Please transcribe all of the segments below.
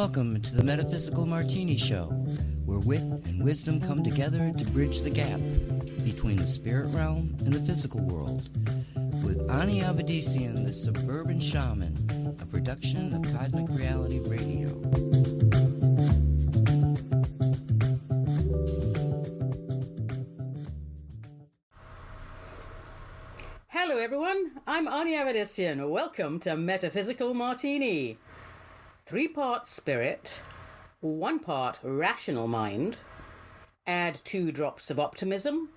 Welcome to the Metaphysical Martini Show, where wit and wisdom come together to bridge the gap between the spirit realm and the physical world. With Ani Avedissian, the suburban shaman, a production of Cosmic Reality Radio. Hello everyone, I'm Ani Avedissian. Welcome to Metaphysical Martini. 3 parts spirit, 1 part rational mind, add 2 drops of optimism,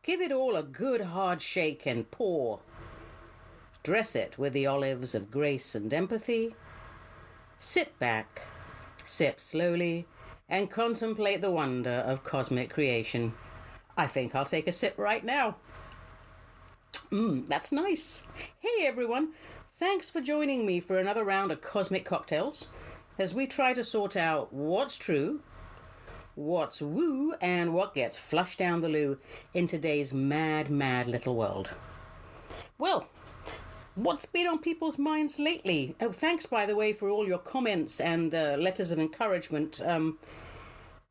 give it all a good hard shake and pour, dress it with the olives of grace and empathy, sit back, sip slowly, and contemplate the wonder of cosmic creation. I think I'll take a sip right now. That's nice. Hey everyone, thanks for joining me for another round of cosmic cocktails as we try to sort out what's true, what's woo, and what gets flushed down the loo in today's mad little world. Well, what's been on people's minds lately? Oh, thanks, by the way, for all your comments and letters of encouragement.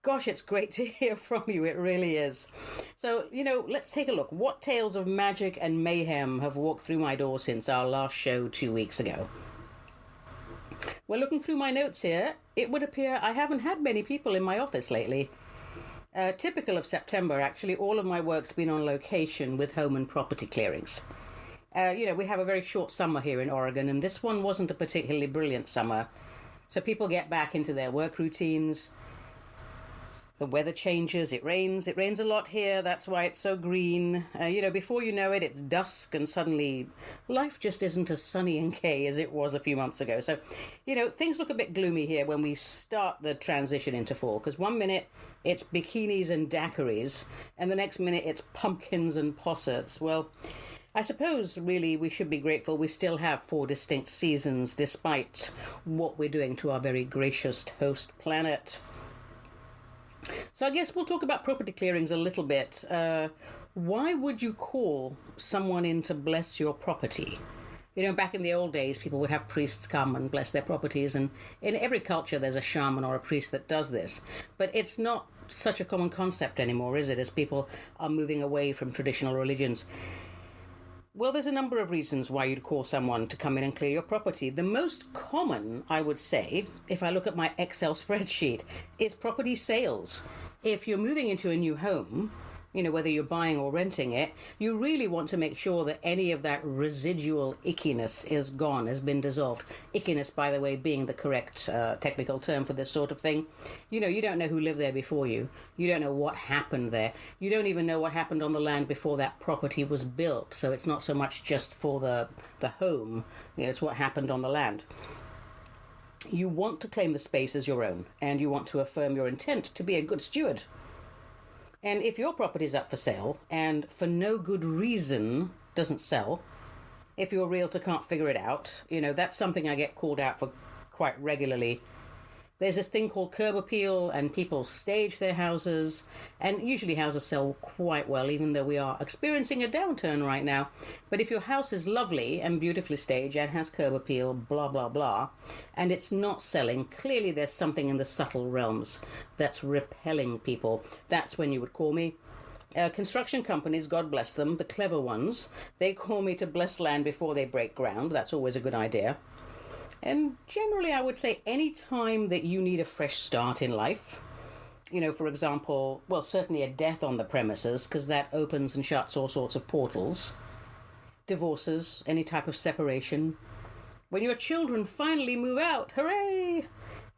Gosh, it's great to hear from you. It really is. So, let's take a look. What tales of magic and mayhem have walked through my door since our last show 2 weeks ago? Well, looking through my notes here, it would appear I haven't had many people in my office lately. Typical of September, actually, all of my work's been on location with home and property clearings. We have a very short summer here in Oregon, and this one wasn't a particularly brilliant summer. So people get back into their work routines. The weather changes, it rains a lot here, that's why it's so green. Before you know it, it's dusk and suddenly life just isn't as sunny and gay as it was a few months ago. So, things look a bit gloomy here when we start the transition into fall, because 1 minute it's bikinis and daiquiris, and the next minute it's pumpkins and possets. Well, I suppose really we should be grateful we still have 4 distinct seasons despite what we're doing to our very gracious host planet. So I guess we'll talk about property clearings a little bit. Why would you call someone in to bless your property? Back in the old days, people would have priests come and bless their properties, and in every culture there's a shaman or a priest that does this. But it's not such a common concept anymore, is it, as people are moving away from traditional religions? Well, there's a number of reasons why you'd call someone to come in and clear your property. The most common, I would say, if I look at my Excel spreadsheet, is property sales. If you're moving into a new home, whether you're buying or renting it, you really want to make sure that any of that residual ickiness is gone, has been dissolved. Ickiness, by the way, being the correct technical term for this sort of thing. You don't know who lived there before you. You don't know what happened there. You don't even know what happened on the land before that property was built. So it's not so much just for the home, it's what happened on the land. You want to claim the space as your own, and you want to affirm your intent to be a good steward. And if your property's up for sale, and for no good reason doesn't sell, if your realtor can't figure it out, that's something I get called out for quite regularly. There's this thing called curb appeal, and people stage their houses, and usually houses sell quite well, even though we are experiencing a downturn right now. But if your house is lovely and beautifully staged and has curb appeal, blah, blah, blah, and it's not selling, clearly there's something in the subtle realms that's repelling people. That's when you would call me. Construction companies, God bless them, the clever ones, they call me to bless land before they break ground. That's always a good idea. And generally, I would say any time that you need a fresh start in life, for example, well, certainly a death on the premises, because that opens and shuts all sorts of portals. Divorces, any type of separation. When your children finally move out, hooray!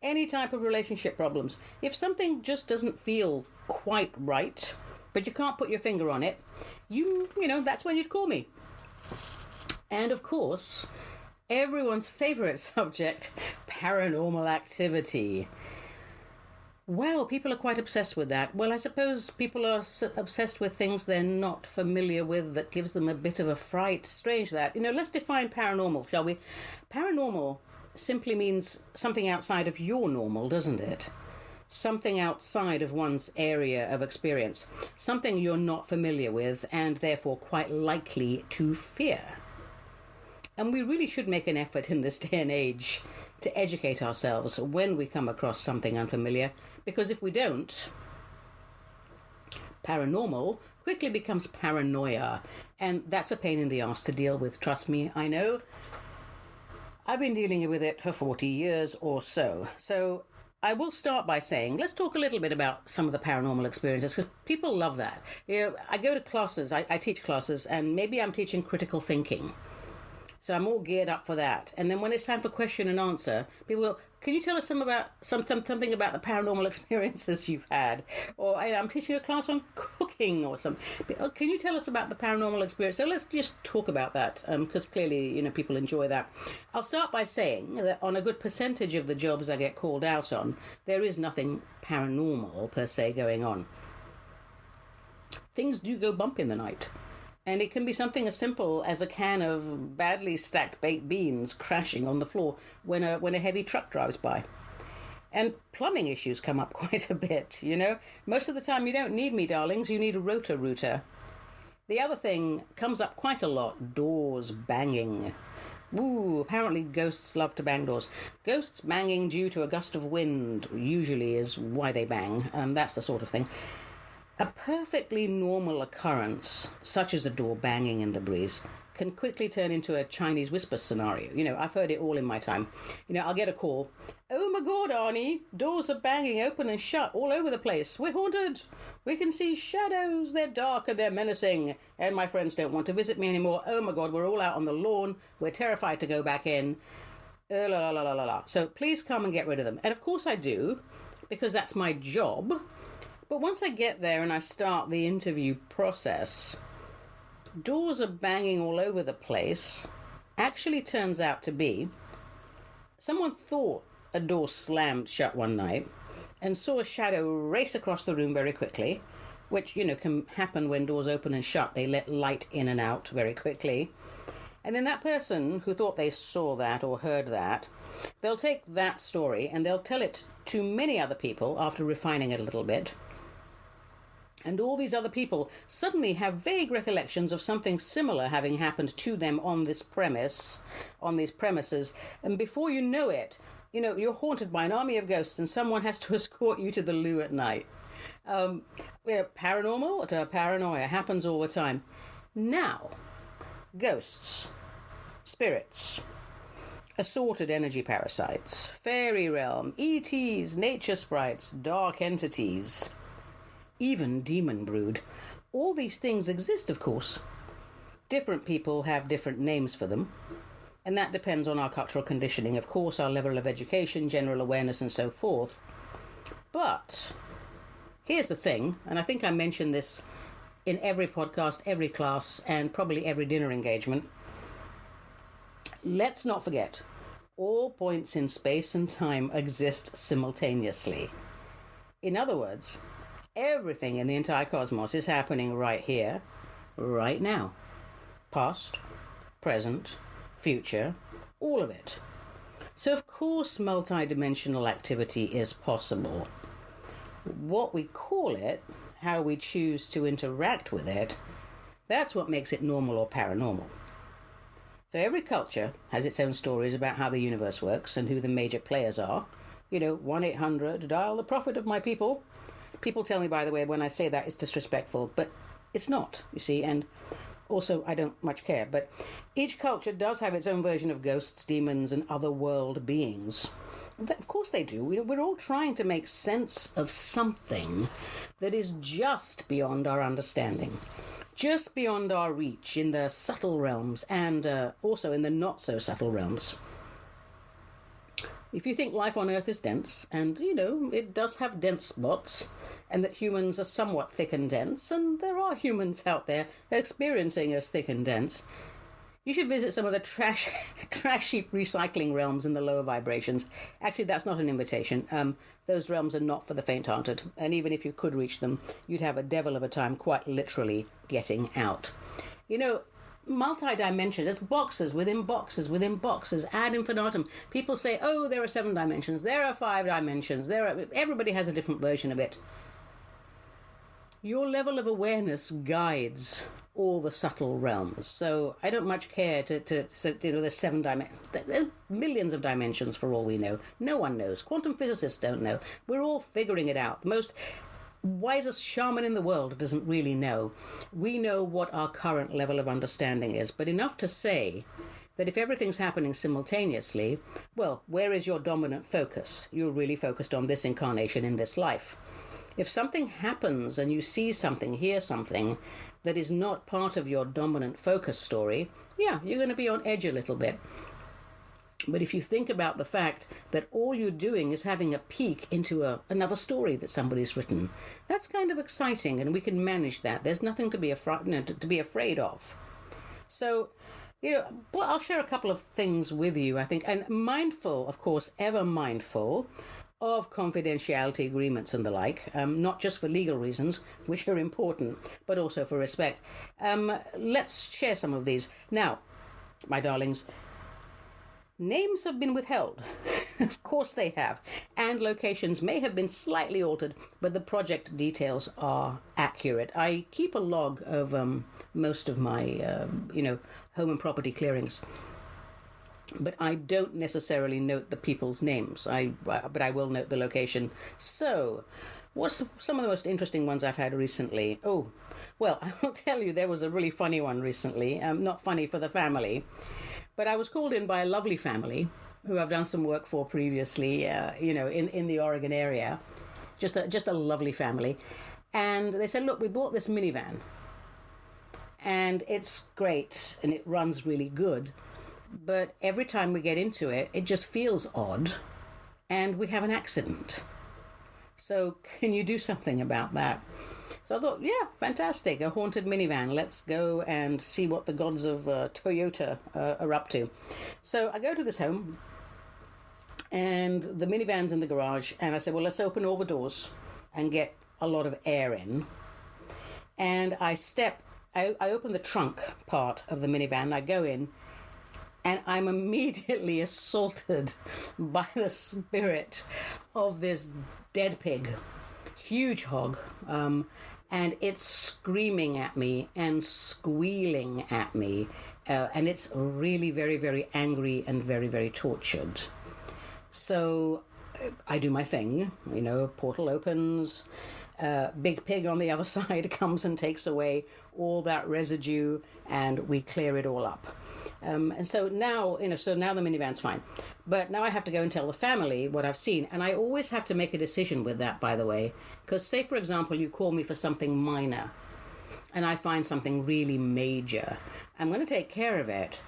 Any type of relationship problems. If something just doesn't feel quite right, but you can't put your finger on it, that's when you'd call me. And of course, everyone's favorite subject, paranormal activity. Well, people are quite obsessed with that. Well, I suppose people are obsessed with things they're not familiar with that gives them a bit of a fright. Strange that. Let's define paranormal, shall we? Paranormal simply means something outside of your normal, doesn't it? Something outside of one's area of experience. Something you're not familiar with and therefore quite likely to fear. And we really should make an effort in this day and age, to educate ourselves when we come across something unfamiliar, because if we don't, paranormal quickly becomes paranoia, and that's a pain in the arse to deal with. Trust me, I know. I've been dealing with it for 40 years or so. So I will start by saying, let's talk a little bit about some of the paranormal experiences, because people love that. I go to classes, I teach classes, and maybe I'm teaching critical thinking. So I'm all geared up for that. And then when it's time for question and answer, people go, can you tell us something about the paranormal experiences you've had? Or I'm teaching a class on cooking or something. Can you tell us about the paranormal experience? So let's just talk about that, because clearly, people enjoy that. I'll start by saying that on a good percentage of the jobs I get called out on, there is nothing paranormal per se going on. Things do go bump in the night. And it can be something as simple as a can of badly stacked baked beans crashing on the floor when a heavy truck drives by. And plumbing issues come up quite a bit, Most of the time you don't need me, darlings, you need a rotor router. The other thing comes up quite a lot, doors banging. Ooh, apparently ghosts love to bang doors. Ghosts banging due to a gust of wind usually is why they bang. That's the sort of thing. A perfectly normal occurrence, such as a door banging in the breeze, can quickly turn into a Chinese whisper scenario. I've heard it all in my time. I'll get a call. Oh my God, Arnie, doors are banging open and shut all over the place. We're haunted. We can see shadows. They're dark and they're menacing. And my friends don't want to visit me anymore. Oh my God, we're all out on the lawn. We're terrified to go back in. La la la la la la. So please come and get rid of them. And of course I do, because that's my job. But once I get there and I start the interview process, doors are banging all over the place actually turns out to be someone thought a door slammed shut one night and saw a shadow race across the room very quickly, which, can happen when doors open and shut. They let light in and out very quickly. And then that person who thought they saw that or heard that, they'll take that story and they'll tell it to many other people after refining it a little bit. And all these other people suddenly have vague recollections of something similar having happened to them on this premise, on these premises. And before you know it, you're haunted by an army of ghosts and someone has to escort you to the loo at night. Paranormal to paranoia happens all the time. Now, ghosts, spirits, assorted energy parasites, fairy realm, ETs, nature sprites, dark entities, even demon brood. All these things exist, of course. Different people have different names for them, and that depends on our cultural conditioning, of course, our level of education, general awareness, and so forth. But here's the thing, and I think I mentioned this in every podcast, every class, and probably every dinner engagement. Let's not forget, all points in space and time exist simultaneously. In other words, everything in the entire cosmos is happening right here, right now. Past, present, future, all of it. So of course multidimensional activity is possible. What we call it, how we choose to interact with it, that's what makes it normal or paranormal. So every culture has its own stories about how the universe works and who the major players are. 1-800, dial the prophet of my people. People tell me, by the way, when I say that it's disrespectful, but it's not, you see, and also I don't much care. But each culture does have its own version of ghosts, demons, and other world beings. Of course they do. We're all trying to make sense of something that is just beyond our understanding, just beyond our reach in the subtle realms and also in the not-so-subtle realms. If you think life on Earth is dense, and, it does have dense spots, and that humans are somewhat thick and dense, and there are humans out there experiencing as thick and dense, you should visit some of the trash heap recycling realms in the lower vibrations. Actually, that's not an invitation. Those realms are not for the faint-hearted, and even if you could reach them, you'd have a devil of a time quite literally getting out. Multi-dimension, there's boxes within boxes within boxes, ad infinitum. People say, oh, there are 7 dimensions, there are 5 dimensions, everybody has a different version of it. Your level of awareness guides all the subtle realms. So I don't much care to there's there's millions of dimensions for all we know. No one knows. Quantum physicists don't know. We're all figuring it out. The most wisest shaman in the world doesn't really know. We know what our current level of understanding is, but enough to say that if everything's happening simultaneously, well, where is your dominant focus? You're really focused on this incarnation in this life. If something happens and you see something, hear something that is not part of your dominant focus story, yeah, you're going to be on edge a little bit. But if you think about the fact that all you're doing is having a peek into another story that somebody's written, that's kind of exciting, and we can manage that. There's nothing to be afraid of. So, well, I'll share a couple of things with you, I think, and mindful, of course, ever mindful of confidentiality agreements and the like, not just for legal reasons, which are important, but also for respect. Let's share some of these. Now, my darlings, names have been withheld. Of course they have. And locations may have been slightly altered, but the project details are accurate. I keep a log of most of my, home and property clearings. But I don't necessarily note the people's names. But I will note the location. So, what's some of the most interesting ones I've had recently? Oh, well, I will tell you, there was a really funny one recently. Not funny for the family, but I was called in by a lovely family who I've done some work for previously, in the Oregon area. Just a lovely family. And they said, look, we bought this minivan. And it's great, and it runs really good. But every time we get into it, it just feels odd, and we have an accident. So can you do something about that? So I thought, yeah, fantastic, a haunted minivan. Let's go and see what the gods of Toyota are up to. So I go to this home, and the minivan's in the garage, and I said, well, let's open all the doors and get a lot of air in. And I open the trunk part of the minivan, I go in, and I'm immediately assaulted by the spirit of this dead pig, huge hog, and it's screaming at me and squealing at me, and it's really very, very angry and very, very tortured. So I do my thing, portal opens, big pig on the other side comes and takes away all that residue, and we clear it all up. And so now, now the minivan's fine. But now I have to go and tell the family what I've seen. And I always have to make a decision with that, by the way. Because say, for example, you call me for something minor, and I find something really major. I'm going to take care of it,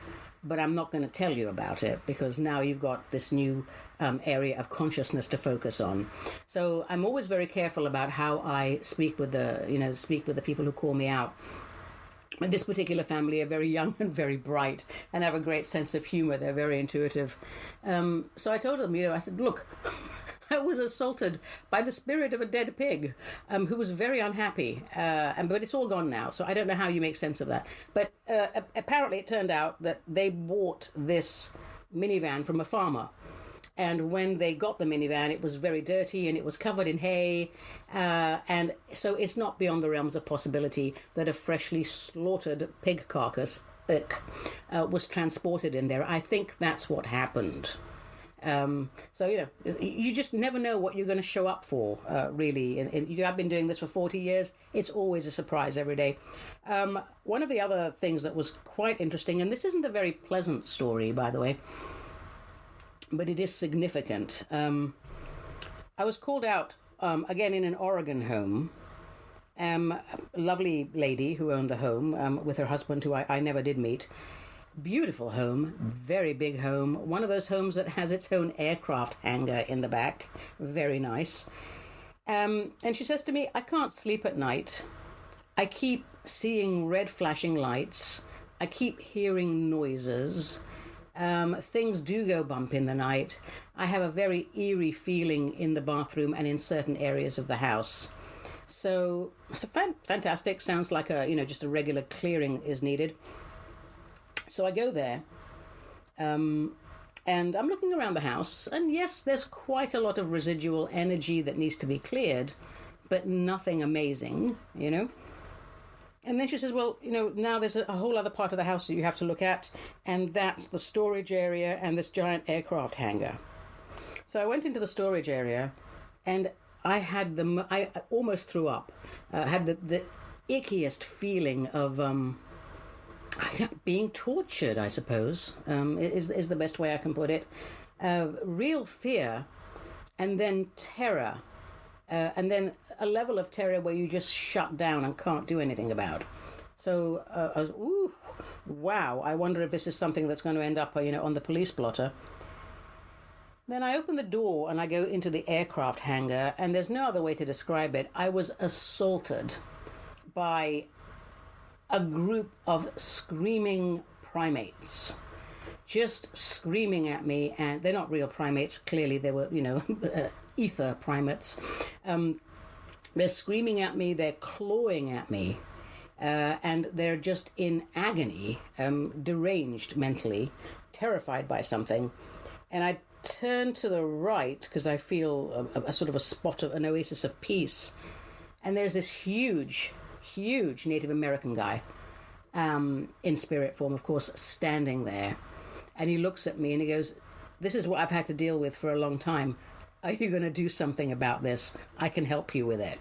but I'm not going to tell you about it, because now you've got this new area of consciousness to focus on. So I'm always very careful about how I speak with the people who call me out. And this particular family are very young and very bright and have a great sense of humor. They're very intuitive. So I told them, I said, look, I was assaulted by the spirit of a dead pig who was very unhappy. But it's all gone now, so I don't know how you make sense of that. But apparently it turned out that they bought this minivan from a farmer. And when they got the minivan, it was very dirty and it was covered in hay. And so it's not beyond the realms of possibility that a freshly slaughtered pig carcass was transported in there. I think that's what happened. So, you just never know what you're going to show up for, really. I've been doing this for 40 years. It's always a surprise every day. One of the other things that was quite interesting, and this isn't a very pleasant story, by the way, but it is significant. I was called out, again, in an Oregon home. A lovely lady who owned the home with her husband, who I never did meet. Beautiful home, very big home. One of those homes that has its own aircraft hangar in the back. Very nice. And she says to me, I can't sleep at night. I keep seeing red flashing lights. I keep hearing noises. Things do go bump in the night. I have a very eerie feeling in the bathroom and in certain areas of the house. So fantastic. Sounds like just a regular clearing is needed. So I go there, and I'm looking around the house, and yes, there's quite a lot of residual energy that needs to be cleared, but nothing amazing, And then she says, well, now there's a whole other part of the house that you have to look at, and that's the storage area and this giant aircraft hangar. So I went into the storage area, and I almost threw up. Had the ickiest feeling of being tortured, I suppose, is the best way I can put it. Real fear, and then terror, and then a level of terror where you just shut down and can't do anything about. So I was, ooh, wow, I wonder if this is something that's going to end up, on the police blotter. Then I open the door and I go into the aircraft hangar, and there's no other way to describe it. I was assaulted by a group of screaming primates, just screaming at me, and they're not real primates. Clearly, they were, ether primates. They're screaming at me, they're clawing at me, and they're just in agony, deranged mentally, terrified by something. And I turn to the right because I feel a sort of a spot of an oasis of peace, and there's this huge Native American guy, in spirit form, of course, standing there. And he looks at me and he goes, this is what I've had to deal with for a long time. Are you going to do something about this? I can help you with it.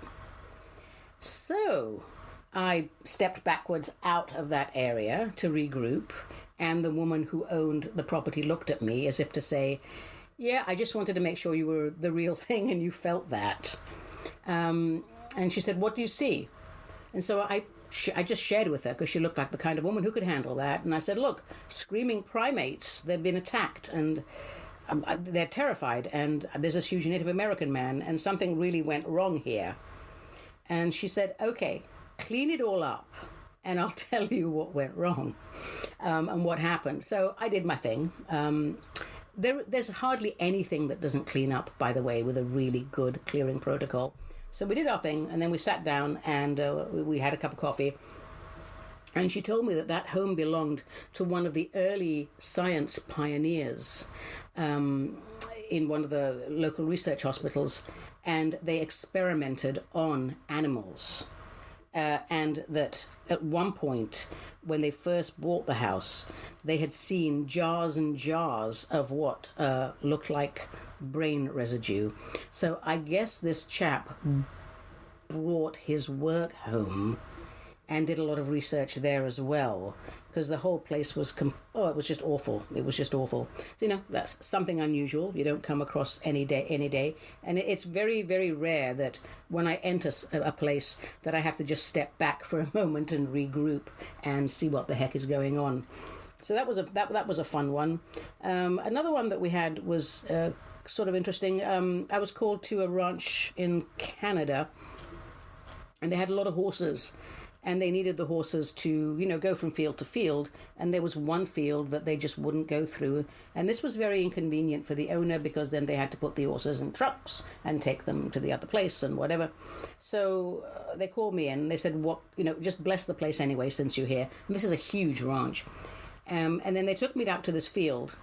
So I stepped backwards out of that area to regroup, and the woman who owned the property looked at me as if to say, yeah, I just wanted to make sure you were the real thing and you felt that. And she said, what do you see? And so I just shared with her, because she looked like the kind of woman who could handle that. And I said, look, screaming primates, they've been attacked, and they're terrified, and there's this huge Native American man, and something really went wrong here. And she said, okay, clean it all up, and I'll tell you what went wrong, and what happened. So I did my thing. There's hardly anything that doesn't clean up, by the way, with a really good clearing protocol. So we did our thing, and then we sat down, and we had a cup of coffee. And she told me that home belonged to one of the early science pioneers in one of the local research hospitals, and they experimented on animals. And that at one point, when they first bought the house, they had seen jars and jars of what looked like brain residue. So I guess this chap brought his work home and did a lot of research there as well, because the whole place was it was just awful. It was just awful. So, that's something unusual you don't come across any day. And it's very, very rare that when I enter a place that I have to just step back for a moment and regroup and see what the heck is going on. So that was a fun one. Another one that we had was sort of interesting. I was called to a ranch in Canada, and they had a lot of horses. And they needed the horses to, go from field to field. And there was one field that they just wouldn't go through. And this was very inconvenient for the owner, because then they had to put the horses in trucks and take them to the other place and whatever. So they called me in and they said, just bless the place anyway, since you're here. And this is a huge ranch. And then they took me out to this field.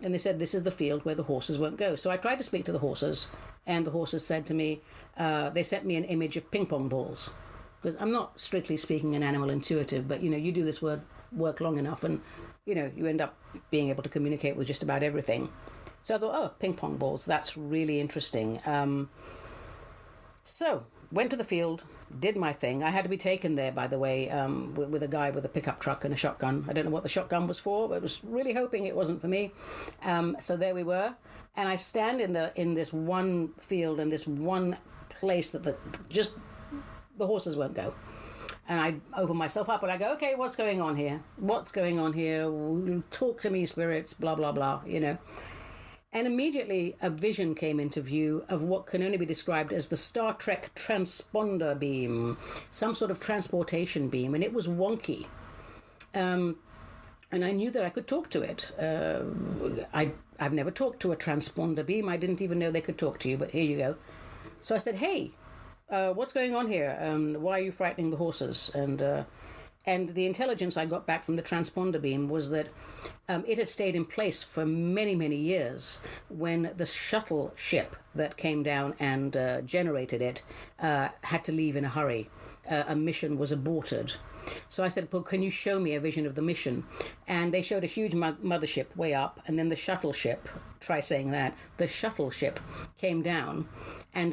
And they said, this is the field where the horses won't go. So I tried to speak to the horses. And the horses said to me, they sent me an image of ping pong balls. Because I'm not, strictly speaking, an animal intuitive, but, you do this work long enough, and, you end up being able to communicate with just about everything. So I thought, ping pong balls, that's really interesting. So, went to the field, did my thing. I had to be taken there, by the way, with a guy with a pickup truck and a shotgun. I don't know what the shotgun was for, but I was really hoping it wasn't for me. So there we were. And I stand in this one field, in this one place that the horses won't go. And I open myself up and I go, okay, what's going on here? What's going on here? Talk to me, spirits, blah, blah, blah, And immediately a vision came into view of what can only be described as the Star Trek transponder beam, some sort of transportation beam, and it was wonky. And I knew that I could talk to it. I've never talked to a transponder beam. I didn't even know they could talk to you, but here you go. So I said, hey, what's going on here? Why are you frightening the horses? And the intelligence I got back from the transponder beam was that it had stayed in place for many, many years when the shuttle ship that came down and generated it had to leave in a hurry. a mission was aborted. So I said, well, can you show me a vision of the mission? And they showed a huge mothership way up, and then the shuttle ship, try saying that, the shuttle ship came down and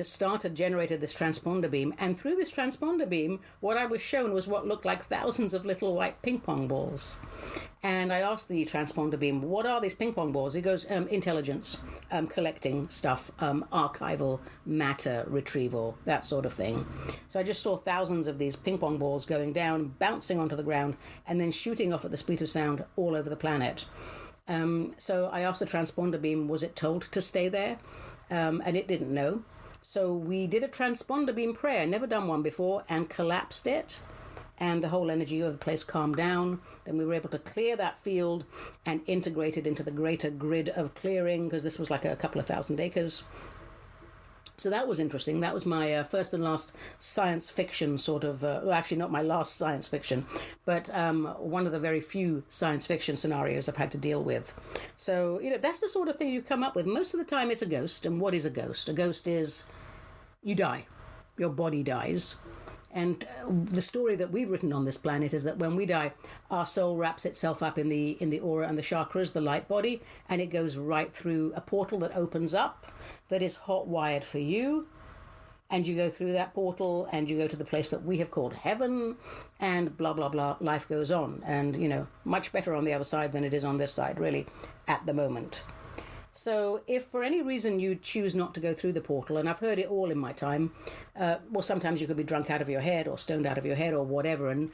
generated this transponder beam. And through this transponder beam, what I was shown was what looked like thousands of little white ping pong balls. And I asked the transponder beam, what are these ping pong balls? He goes, intelligence, collecting stuff, archival matter retrieval, that sort of thing. So I just saw thousands of these ping pong balls going down, bouncing onto the ground, and then shooting off at the speed of sound all over the planet. So I asked the transponder beam, was it told to stay there? And it didn't know. So we did a transponder beam prayer, never done one before, and collapsed it. And the whole energy of the place calmed down. Then we were able to clear that field and integrate it into the greater grid of clearing, because this was like a couple of thousand acres. So that was interesting. That was my first and last science fiction sort of, well, actually not my last science fiction, but one of the very few science fiction scenarios I've had to deal with. So, that's the sort of thing you come up with. Most of the time it's a ghost. And what is a ghost? A ghost is you die. Your body dies. And the story that we've written on this planet is that when we die, our soul wraps itself up in the aura and the chakras, the light body, and it goes right through a portal that opens up that is hot-wired for you. And you go through that portal and you go to the place that we have called heaven, and blah, blah, blah, life goes on. And, much better on the other side than it is on this side, really, at the moment. So if for any reason you choose not to go through the portal, and I've heard it all in my time, well, sometimes you could be drunk out of your head or stoned out of your head or whatever, and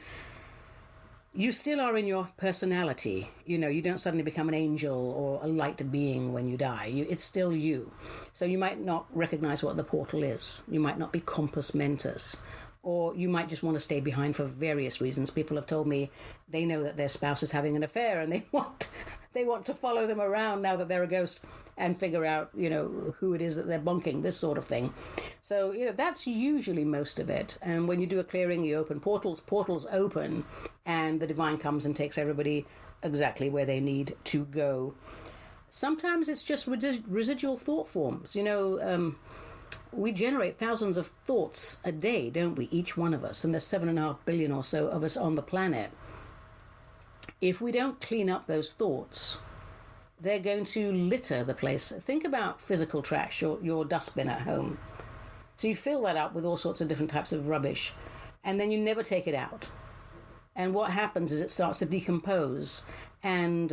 you still are in your personality. You don't suddenly become an angel or a light being when you die. It's still you. So you might not recognize what the portal is. You might not be compos mentis. Or you might just want to stay behind for various reasons. People have told me they know that their spouse is having an affair and they want to follow them around now that they're a ghost and figure out, who it is that they're bonking, this sort of thing. So, that's usually most of it. And when you do a clearing, you open portals open, and the divine comes and takes everybody exactly where they need to go. Sometimes it's just residual thought forms. We generate thousands of thoughts a day, don't we, each one of us? And there's 7.5 billion or so of us on the planet. If we don't clean up those thoughts, they're going to litter the place. Think about physical trash, your dustbin at home. So you fill that up with all sorts of different types of rubbish, and then you never take it out. And what happens is it starts to decompose, and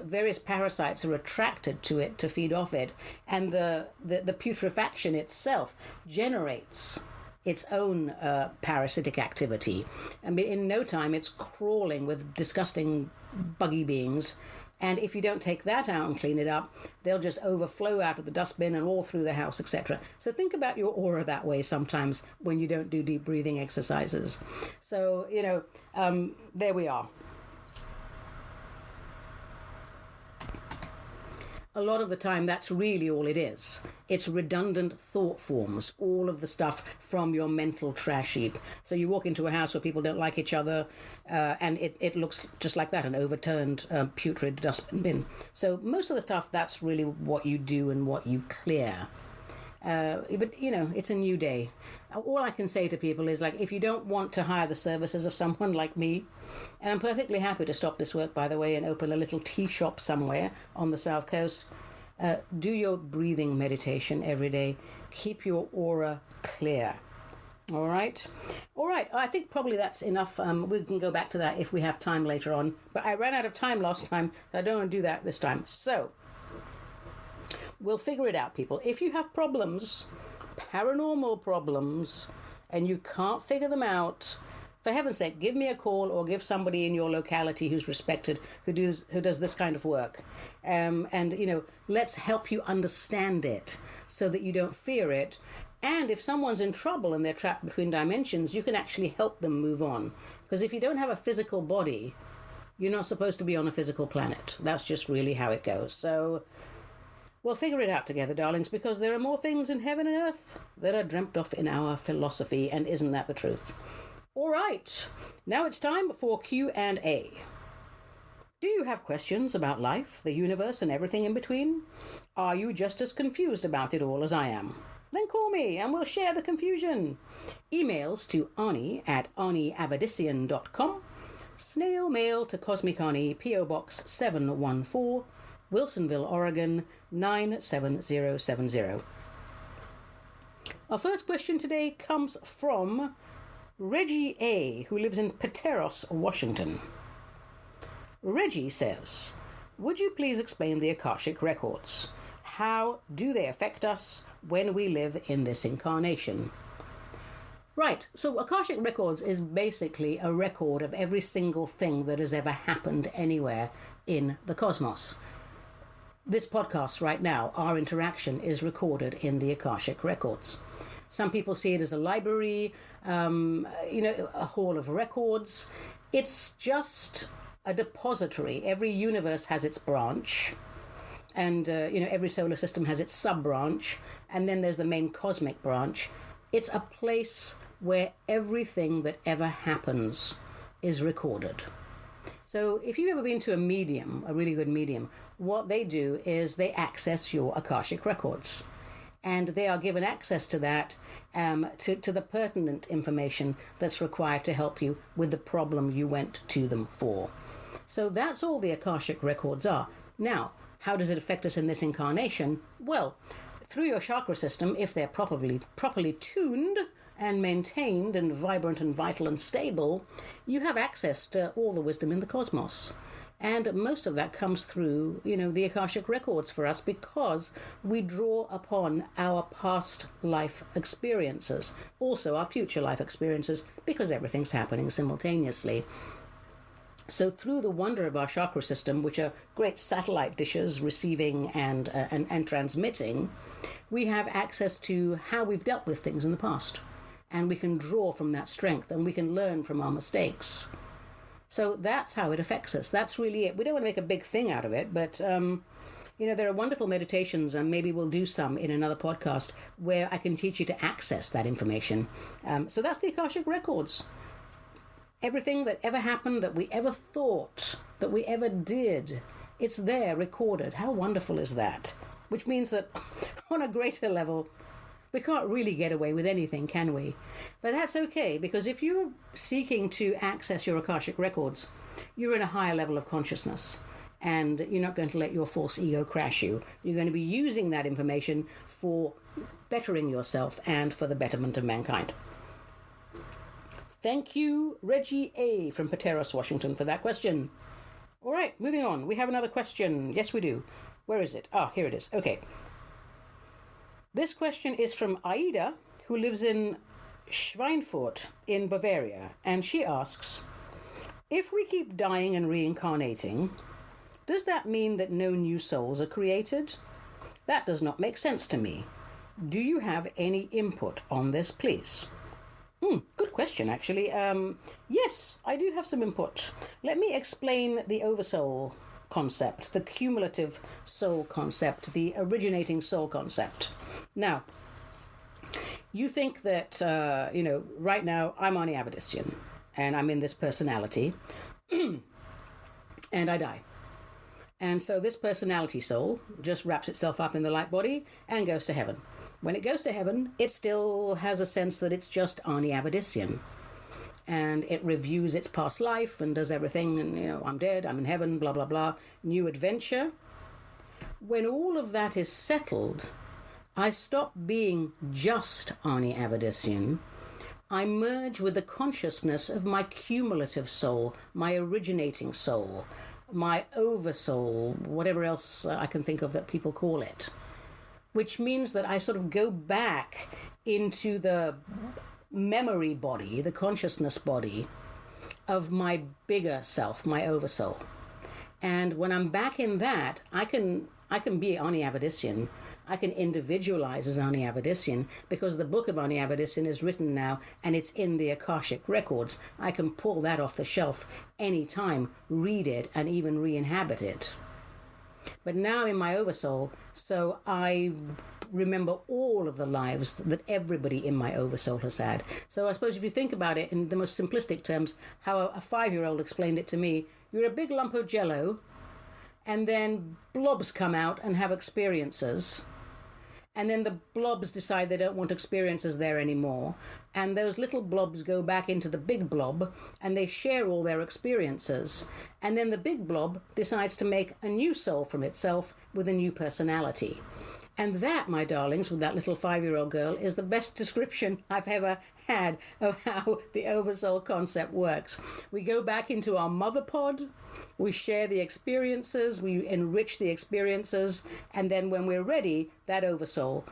various parasites are attracted to it to feed off it, and the putrefaction itself generates its own parasitic activity. And in no time it's crawling with disgusting buggy beings, and if you don't take that out and clean it up, they'll just overflow out of the dustbin and all through the house, etc. So think about your aura that way sometimes when you don't do deep breathing exercises. So, there we are. A lot of the time, that's really all it is. It's redundant thought forms, all of the stuff from your mental trash heap. So you walk into a house where people don't like each other, and it looks just like that, an overturned, putrid dustbin bin. So most of the stuff, that's really what you do and what you clear. But, it's a new day. All I can say to people is, if you don't want to hire the services of someone like me, and I'm perfectly happy to stop this work, by the way, and open a little tea shop somewhere on the South Coast, do your breathing meditation every day. Keep your aura clear. All right. I think probably that's enough. We can go back to that if we have time later on. But I ran out of time last time, so I don't want to do that this time. So we'll figure it out, people. If you have problems, paranormal problems, and you can't figure them out, for heaven's sake, give me a call or give somebody in your locality who's respected, who does this kind of work. Let's help you understand it so that you don't fear it. And if someone's in trouble and they're trapped between dimensions, you can actually help them move on. Because if you don't have a physical body, you're not supposed to be on a physical planet. That's just really how it goes. So we'll figure it out together, darlings, because there are more things in heaven and earth that are dreamt of in our philosophy, and isn't that the truth? All right, now it's time for Q&A. Do you have questions about life, the universe, and everything in between? Are you just as confused about it all as I am? then call me and we'll share the confusion. Emails to Ani at aniavedissian.com. Snail mail to Cosmic Ani, P.O. Box 714, Wilsonville, Oregon 97070. Our first question today comes from Reggie A., who lives in Pateros, Washington. Reggie says, would you please explain the Akashic Records? How do they affect us when we live in this incarnation? Right, so Akashic Records is basically a record of every single thing that has ever happened anywhere in the cosmos. This podcast right now, our interaction is recorded in the Akashic Records. Some people see it as a library, a hall of records. It's just a depository. Every universe has its branch, and every solar system has its sub-branch, and then there's the main cosmic branch. It's a place where everything that ever happens is recorded. So if you've ever been to a medium, a really good medium, what they do is they access your Akashic Records. And they are given access to that, to the pertinent information that's required to help you with the problem you went to them for. So that's all the Akashic Records are. Now, how does it affect us in this incarnation? Well, through your chakra system, if they're properly tuned and maintained and vibrant and vital and stable, you have access to all the wisdom in the cosmos. And most of that comes through, the Akashic Records for us, because we draw upon our past life experiences, also our future life experiences, because everything's happening simultaneously. So through the wonder of our chakra system, which are great satellite dishes receiving and transmitting, we have access to how we've dealt with things in the past. And we can draw from that strength, and we can learn from our mistakes. So that's how it affects us. That's really it. We don't want to make a big thing out of it, but, there are wonderful meditations, and maybe we'll do some in another podcast where I can teach you to access that information. So that's the Akashic Records. Everything that ever happened, that we ever thought, that we ever did, it's there recorded. How wonderful is that? Which means that on a greater level, we can't really get away with anything, can we? But that's okay, because if you're seeking to access your Akashic Records, you're in a higher level of consciousness, and you're not going to let your false ego crash you. You're going to be using that information for bettering yourself and for the betterment of mankind. Thank you, Reggie A. from Pateros, Washington, for that question. All right, moving on. We have another question. Yes, we do. Where is it? Ah, here it is. Okay. This question is from Aida, who lives in Schweinfurt in Bavaria, and she asks, if we keep dying and reincarnating, does that mean that no new souls are created? That does not make sense to me. Do you have any input on this, please? Good question, actually. Yes, I do have some input. Let me explain the oversoul concept, the cumulative soul concept, the originating soul concept. Now, you think that, right now I'm Ani Avedissian, and I'm in this personality, and I die. And so this personality soul just wraps itself up in the light body and goes to heaven. When it goes to heaven, it still has a sense that it's just Ani Avedissian. And it reviews its past life and does everything, and, I'm dead, I'm in heaven, blah, blah, blah, new adventure. When all of that is settled, I stop being just Ani Avedissian. I merge with the consciousness of my cumulative soul, my originating soul, my oversoul, whatever else I can think of that people call it. Which means that I sort of go back into the memory body, the consciousness body of my bigger self, my oversoul. And when I'm back in that, I can be Ani Avedissian. I can individualize as Ani Avedissian, because the book of Ani Avedissian is written now and it's in the Akashic Records. I can pull that off the shelf anytime, read it, and even re-inhabit it. But now I'm in my oversoul, so I remember all of the lives that everybody in my oversoul has had. So I suppose if you think about it in the most simplistic terms, how a 5-year-old explained it to me, you're a big lump of jello, and then blobs come out and have experiences. and then the blobs decide they don't want experiences there anymore, and those little blobs go back into the big blob, and they share all their experiences, and then the big blob decides to make a new soul from itself with a new personality. And that, my darlings, with that little 5-year-old girl, is the best description I've ever had of how the oversoul concept works. We go back into our mother pod, we share the experiences, we enrich the experiences, and then when we're ready, that oversoul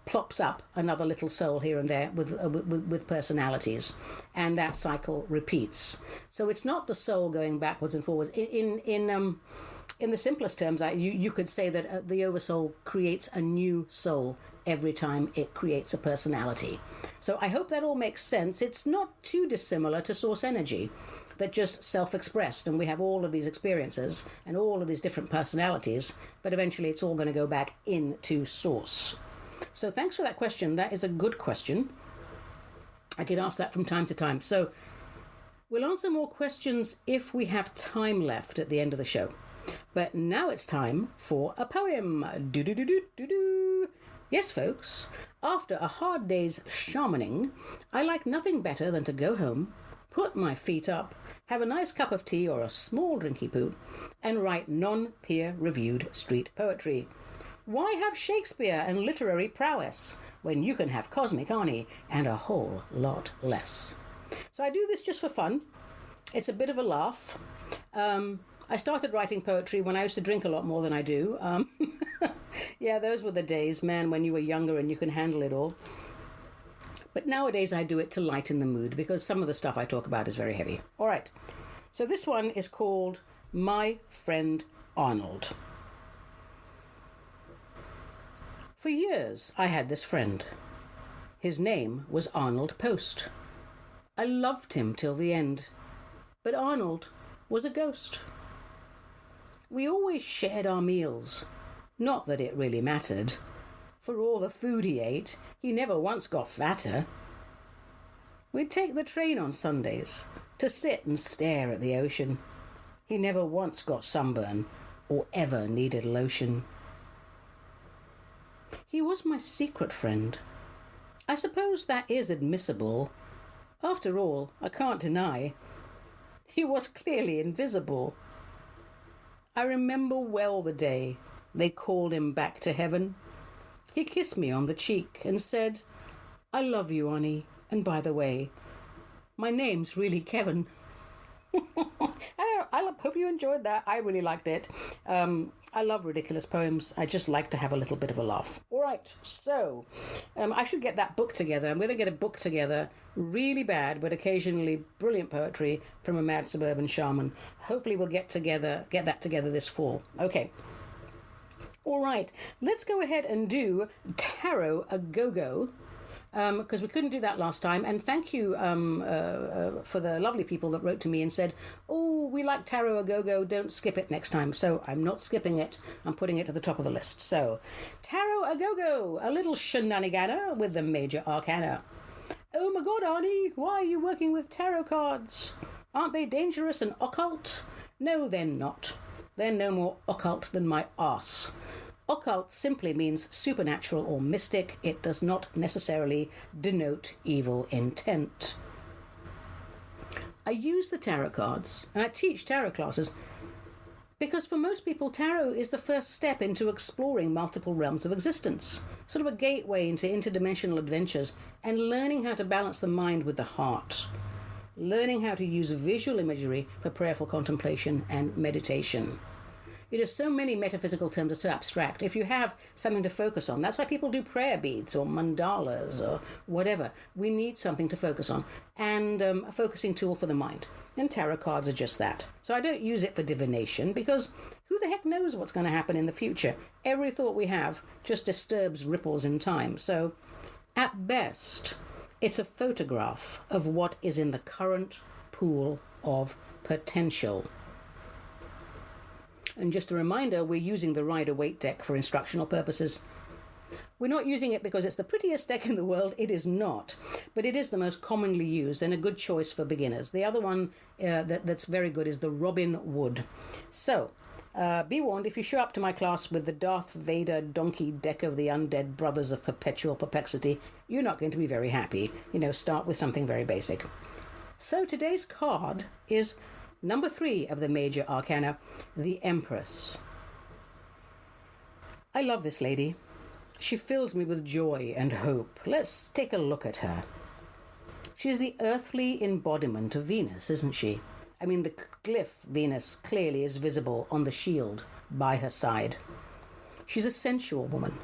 plops up another little soul here and there with personalities, and that cycle repeats. So it's not the soul going backwards and forwards. In the simplest terms, you could say that the oversoul creates a new soul every time it creates a personality. So I hope that all makes sense. It's not too dissimilar to source energy, that just self-expressed, and we have all of these experiences and all of these different personalities, but eventually it's all going to go back into source. So thanks for that question. That is a good question. I get asked that from time to time. So we'll answer more questions if we have time left at the end of the show. But now it's time for a poem. Do-do-do-do-do-do. Yes, folks, after a hard day's shamaning, I like nothing better than to go home, put my feet up, have a nice cup of tea or a small drinky poo, and write non-peer-reviewed street poetry. Why have Shakespeare and literary prowess when you can have cosmic Ani and a whole lot less? So I do this just for fun. It's a bit of a laugh. I started writing poetry when I used to drink a lot more than I do. Yeah, those were the days, man, when you were younger and you can handle it all. But nowadays I do it to lighten the mood because some of the stuff I talk about is very heavy. All right, so this one is called My Friend Arnold. For years I had this friend. His name was Arnold Post. I loved him till the end, but Arnold was a ghost. We always shared our meals, not that it really mattered. For all the food he ate, he never once got fatter. We'd take the train on Sundays to sit and stare at the ocean. He never once got sunburn or ever needed lotion. He was my secret friend. I suppose that is admissible. After all, I can't deny, he was clearly invisible. I remember well the day they called him back to heaven. He kissed me on the cheek and said, I love you, Ani, and by the way, my name's really Kevin. I hope you enjoyed that. I really liked it. I love ridiculous poems. I just like to have a little bit of a laugh. All right, so I should get that book together. I'm going to get a book together, really bad, but occasionally brilliant poetry from a mad suburban shaman. Hopefully we'll get that together this fall. Okay. All right, let's go ahead and do Tarot a Go-Go, because we couldn't do that last time. And thank you for the lovely people that wrote to me and said, oh, we like Tarot a Go-Go, don't skip it next time. So I'm not skipping it, I'm putting it at the top of the list. So, Tarot a Go-Go, a little shenanigana with the major arcana. Oh my God, Ani, why are you working with tarot cards? Aren't they dangerous and occult? No, they're not. They're no more occult than my arse. Occult simply means supernatural or mystic. It does not necessarily denote evil intent. I use the tarot cards, and I teach tarot classes, because for most people, tarot is the first step into exploring multiple realms of existence, sort of a gateway into interdimensional adventures, and learning how to balance the mind with the heart. Learning how to use visual imagery for prayerful contemplation and meditation. So many metaphysical terms are so abstract. If you have something to focus on, that's why people do prayer beads or mandalas or whatever. We need something to focus on, and a focusing tool for the mind. And tarot cards are just that. So I don't use it for divination, because who the heck knows what's going to happen in the future? Every thought we have just disturbs ripples in time. So at best, it's a photograph of what is in the current pool of potential. And just a reminder, we're using the Rider-Waite deck for instructional purposes. We're not using it because it's the prettiest deck in the world. It is not. But it is the most commonly used and a good choice for beginners. The other one that's very good is the Robin Wood. So, Be warned, if you show up to my class with the Darth Vader donkey deck of the undead brothers of perpetual perplexity, you're not going to be very happy. Start with something very basic. So today's card is number 3 of the major arcana, the Empress. I love this lady. She fills me with joy and hope. Let's take a look at her. She's the earthly embodiment of Venus, isn't she? I mean, the glyph Venus clearly is visible on the shield by her side. She's a sensual woman.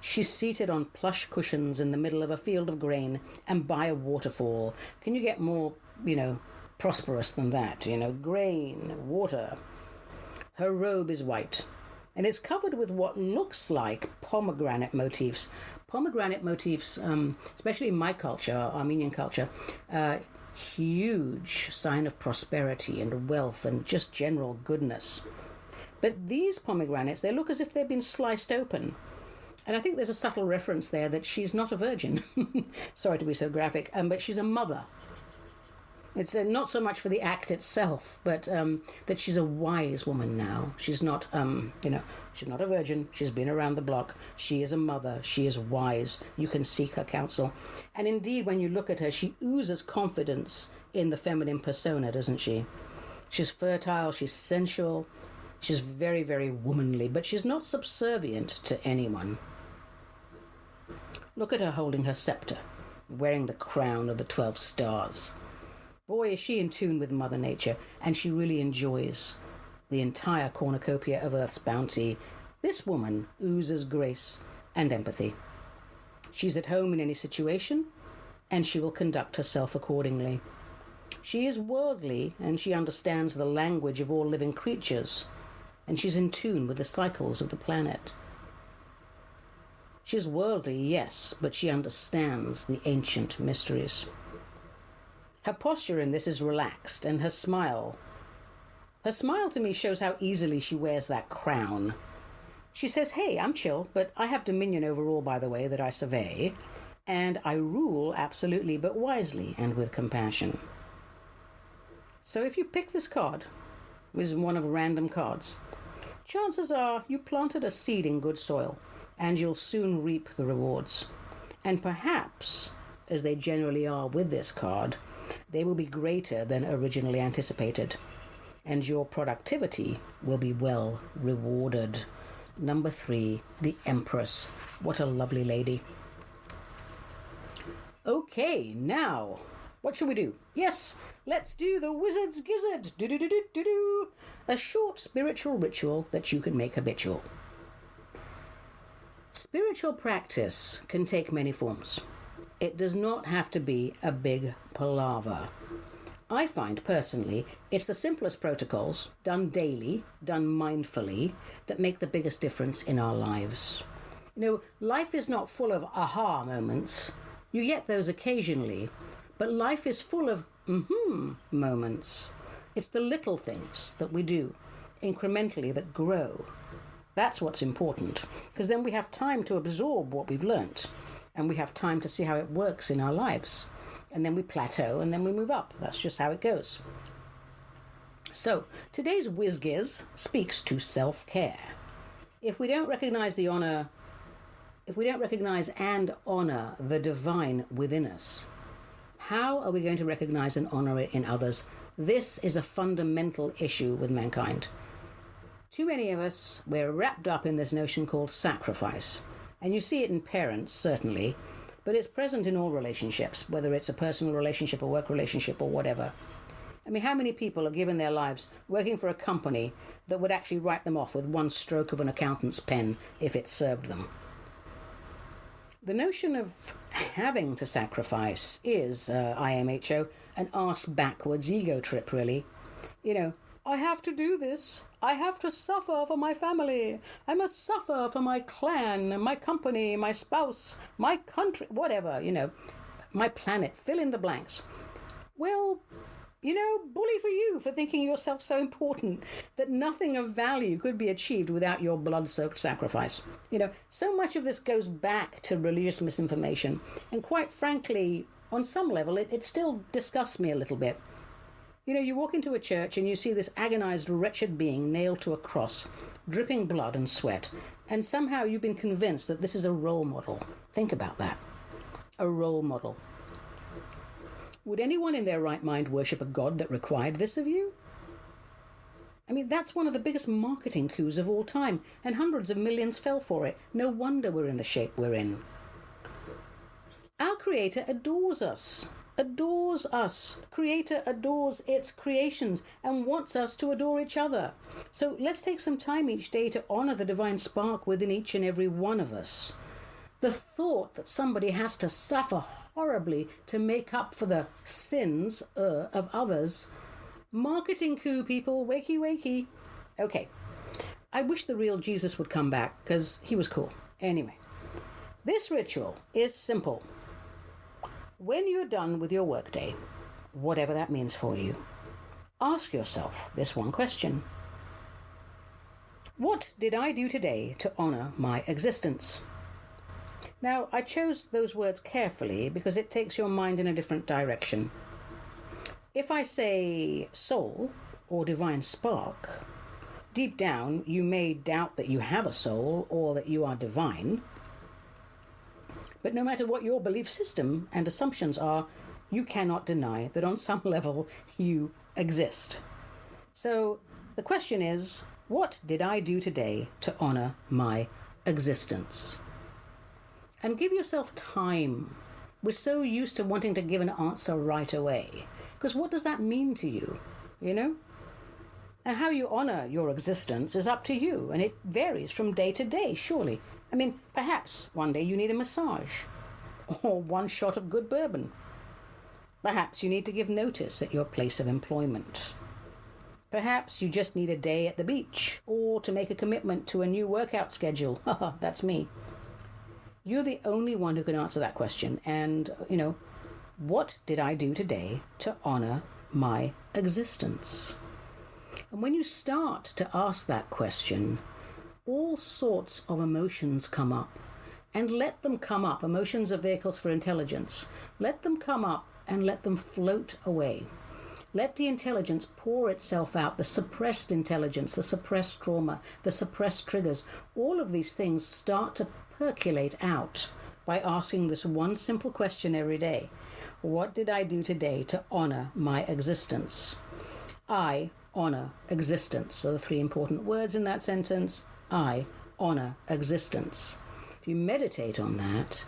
She's seated on plush cushions in the middle of a field of grain and by a waterfall. Can you get more, prosperous than that? Grain, water. Her robe is white, and it's covered with what looks like pomegranate motifs. Pomegranate motifs, especially in my culture, Armenian culture, huge sign of prosperity and wealth and just general goodness. But these pomegranates, they look as if they've been sliced open. And I think there's a subtle reference there that she's not a virgin. Sorry to be so graphic, but she's a mother. It's not so much for the act itself, but that she's a wise woman now. She's not, she's not a virgin. She's been around the block. She is a mother. She is wise. You can seek her counsel. And indeed, when you look at her, she oozes confidence in the feminine persona, doesn't she? She's fertile. She's sensual. She's very, very womanly, but she's not subservient to anyone. Look at her holding her scepter, wearing the crown of the 12 stars. Boy, is she in tune with Mother Nature, and she really enjoys the entire cornucopia of Earth's bounty. This woman oozes grace and empathy. She's at home in any situation, and she will conduct herself accordingly. She is worldly, and she understands the language of all living creatures, and she's in tune with the cycles of the planet. She's worldly, yes, but she understands the ancient mysteries. Her posture in this is relaxed, and her smile to me shows how easily she wears that crown. She says, hey, I'm chill, but I have dominion over all, by the way, that I survey, and I rule absolutely, but wisely and with compassion. So if you pick this card, which is one of random cards, chances are you planted a seed in good soil, and you'll soon reap the rewards. And perhaps, as they generally are with this card, they will be greater than originally anticipated, and your productivity will be well rewarded. Number 3, the Empress. What a lovely lady. Okay, now, what shall we do? Yes, let's do the Wizard's Gizzard. Do-do-do-do-do-do. A short spiritual ritual that you can make habitual. Spiritual practice can take many forms. It does not have to be a big palaver. I find, personally, it's the simplest protocols, done daily, done mindfully, that make the biggest difference in our lives. Life is not full of aha moments. You get those occasionally, but life is full of moments. It's the little things that we do, incrementally, that grow. That's what's important, because then we have time to absorb what we've learnt. And we have time to see how it works in our lives. And then we plateau, and then we move up. That's just how it goes. So, today's WizGiz speaks to self-care. If we don't recognize and honor the divine within us, how are we going to recognize and honor it in others? This is a fundamental issue with mankind. Too many of us, we're wrapped up in this notion called sacrifice. And you see it in parents, certainly, but it's present in all relationships, whether it's a personal relationship, a work relationship, or whatever. I mean, how many people are given their lives working for a company that would actually write them off with one stroke of an accountant's pen if it served them? The notion of having to sacrifice is, IMHO, an arse-backwards ego trip, really. I have to do this. I have to suffer for my family. I must suffer for my clan, my company, my spouse, my country, whatever, my planet. Fill in the blanks. Well, bully for you for thinking yourself so important that nothing of value could be achieved without your blood-soaked sacrifice. So much of this goes back to religious misinformation. And quite frankly, on some level, it still disgusts me a little bit. You know, you walk into a church and you see this agonized, wretched being nailed to a cross, dripping blood and sweat, and somehow you've been convinced that this is a role model. Think about that. A role model. Would anyone in their right mind worship a god that required this of you? I mean, that's one of the biggest marketing coups of all time, and hundreds of millions fell for it. No wonder we're in the shape we're in. Our Creator adores us. Adores us. Creator adores its creations and wants us to adore each other. So let's take some time each day to honor the divine spark within each and every one of us. The thought that somebody has to suffer horribly to make up for the sins of others. Marketing coup, people. Wakey, wakey. Okay. I wish the real Jesus would come back, because he was cool. Anyway. This ritual is simple. When you're done with your workday, whatever that means for you, ask yourself this one question. What did I do today to honor my existence? Now, I chose those words carefully because it takes your mind in a different direction. If I say soul or divine spark, deep down you may doubt that you have a soul or that you are divine. But no matter what your belief system and assumptions are, you cannot deny that on some level you exist. So the question is, what did I do today to honor my existence? And give yourself time. We're so used to wanting to give an answer right away. Because what does that mean to you? You know? And how you honor your existence is up to you, and it varies from day to day, surely. I mean, perhaps one day you need a massage, or one shot of good bourbon. Perhaps you need to give notice at your place of employment. Perhaps you just need a day at the beach, or to make a commitment to a new workout schedule. Haha, that's me. You're the only one who can answer that question, and, what did I do today to honor my existence? And when you start to ask that question, all sorts of emotions come up. And let them come up. Emotions are vehicles for intelligence. Let them come up and let them float away. Let the intelligence pour itself out, the suppressed intelligence, the suppressed trauma, the suppressed triggers. All of these things start to percolate out by asking this one simple question every day. What did I do today to honor my existence? I honor existence. So the three important words in that sentence, I honor existence. If you meditate on that,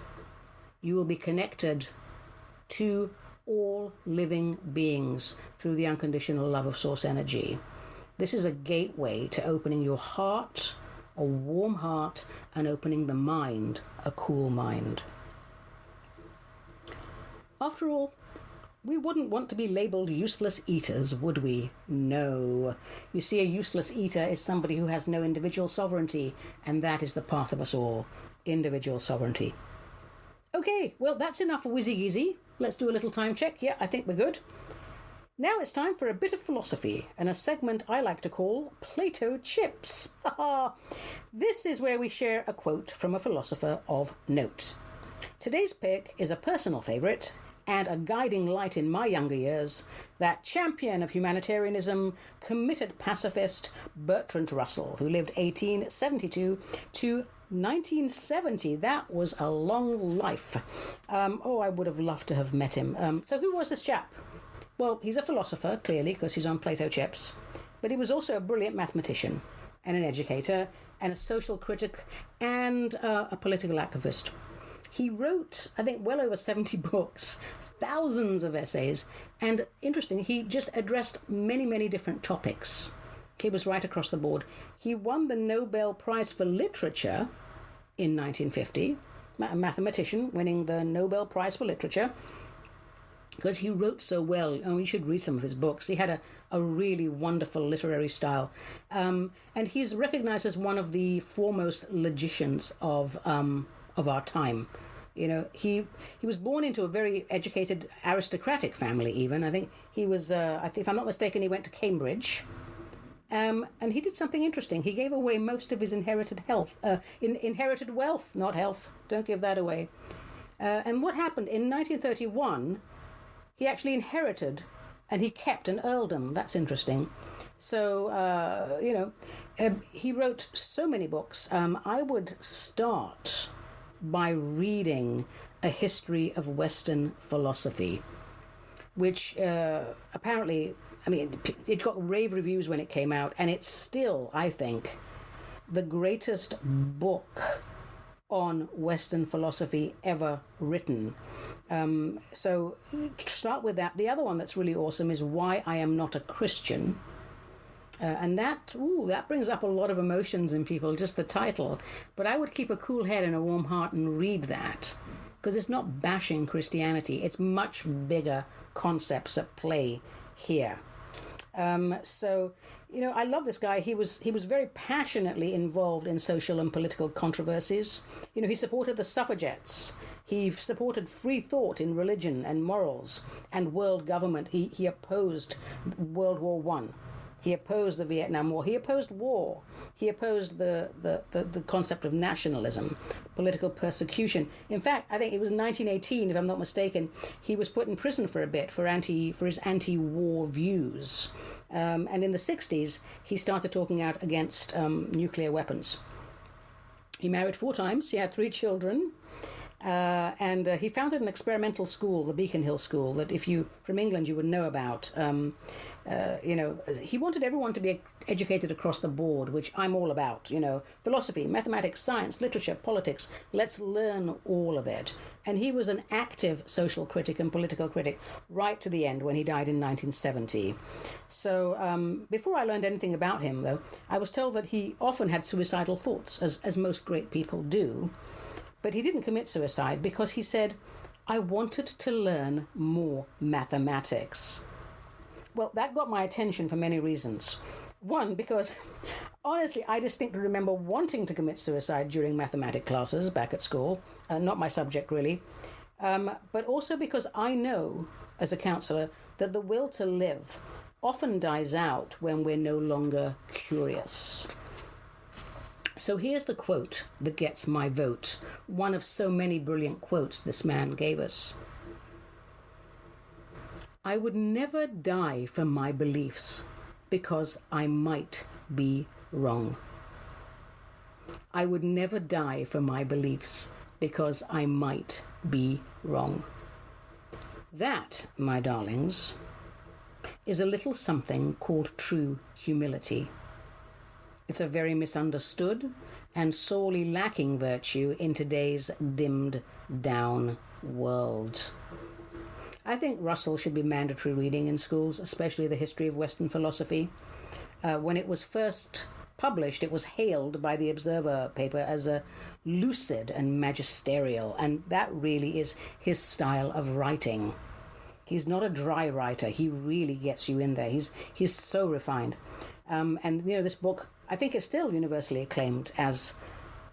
you will be connected to all living beings through the unconditional love of source energy. This is a gateway to opening your heart, a warm heart, and opening the mind, a cool mind. After all, we wouldn't want to be labeled useless eaters, would we? No. You see, a useless eater is somebody who has no individual sovereignty, and that is the path of us all, individual sovereignty. Okay, well, that's enough whizzy-gizzy. Let's do a little time check. Yeah, I think we're good. Now it's time for a bit of philosophy, and a segment I like to call Plato Chips. This is where we share a quote from a philosopher of note. Today's pick is a personal favourite, and a guiding light in my younger years, that champion of humanitarianism, committed pacifist Bertrand Russell, who lived 1872 to 1970. That was a long life. I would have loved to have met him. So who was this chap? Well, he's a philosopher, clearly, because he's on Plato Chips, but he was also a brilliant mathematician and an educator and a social critic and a political activist. He wrote, I think, well over 70 books, thousands of essays, and interesting, he just addressed many, many different topics. He was right across the board. He won the Nobel Prize for Literature in 1950, a mathematician winning the Nobel Prize for Literature, because he wrote so well. You should read some of his books. He had a really wonderful literary style. And he's recognized as one of the foremost logicians of our time. He was born into a very educated aristocratic family even. I think he was, if I'm not mistaken, he went to Cambridge. And he did something interesting. He gave away most of his inherited inherited wealth, not health. Don't give that away. And what happened in 1931, he actually inherited And he kept an earldom. That's interesting. So, he wrote so many books. I would start by reading A History of Western Philosophy, which apparently, it got rave reviews when it came out, and it's still, I think, the greatest book on Western philosophy ever written. So to start with that, the other one that's really awesome is Why I Am Not a Christian. And that brings up a lot of emotions in people, just the title. But I would keep a cool head and a warm heart and read that, because it's not bashing Christianity. It's much bigger concepts at play here. I love this guy. He was very passionately involved in social and political controversies. He supported the suffragettes. He supported free thought in religion and morals and world government. He opposed World War One. He opposed the Vietnam War. He opposed war. He opposed the concept of nationalism, political persecution. In fact, I think it was 1918, if I'm not mistaken, he was put in prison for a bit for his anti-war views. And in the 60s, he started talking out against nuclear weapons. He married 4 times. He had 3 children. And he founded an experimental school, the Beacon Hill School, that if you from England you would know about. He wanted everyone to be educated across the board, which I'm all about. Philosophy, mathematics, science, literature, politics. Let's learn all of it. And he was an active social critic and political critic right to the end when he died in 1970. So before I learned anything about him, though, I was told that he often had suicidal thoughts, as most great people do. But he didn't commit suicide because he said, I wanted to learn more mathematics. Well, that got my attention for many reasons. One, because honestly, I distinctly remember wanting to commit suicide during mathematics classes back at school. Not my subject, really. But also because I know, as a counsellor, that the will to live often dies out when we're no longer curious. So here's the quote that gets my vote, one of so many brilliant quotes this man gave us. I would never die for my beliefs because I might be wrong. I would never die for my beliefs because I might be wrong. That, my darlings, is a little something called true humility. It's a very misunderstood and sorely lacking virtue in today's dimmed down world. I think Russell should be mandatory reading in schools, especially the history of Western philosophy. When it was first published, it was hailed by the Observer paper as a lucid and magisterial, and that really is his style of writing. He's not a dry writer. He really gets you in there. He's so refined. This book, I think, is still universally acclaimed as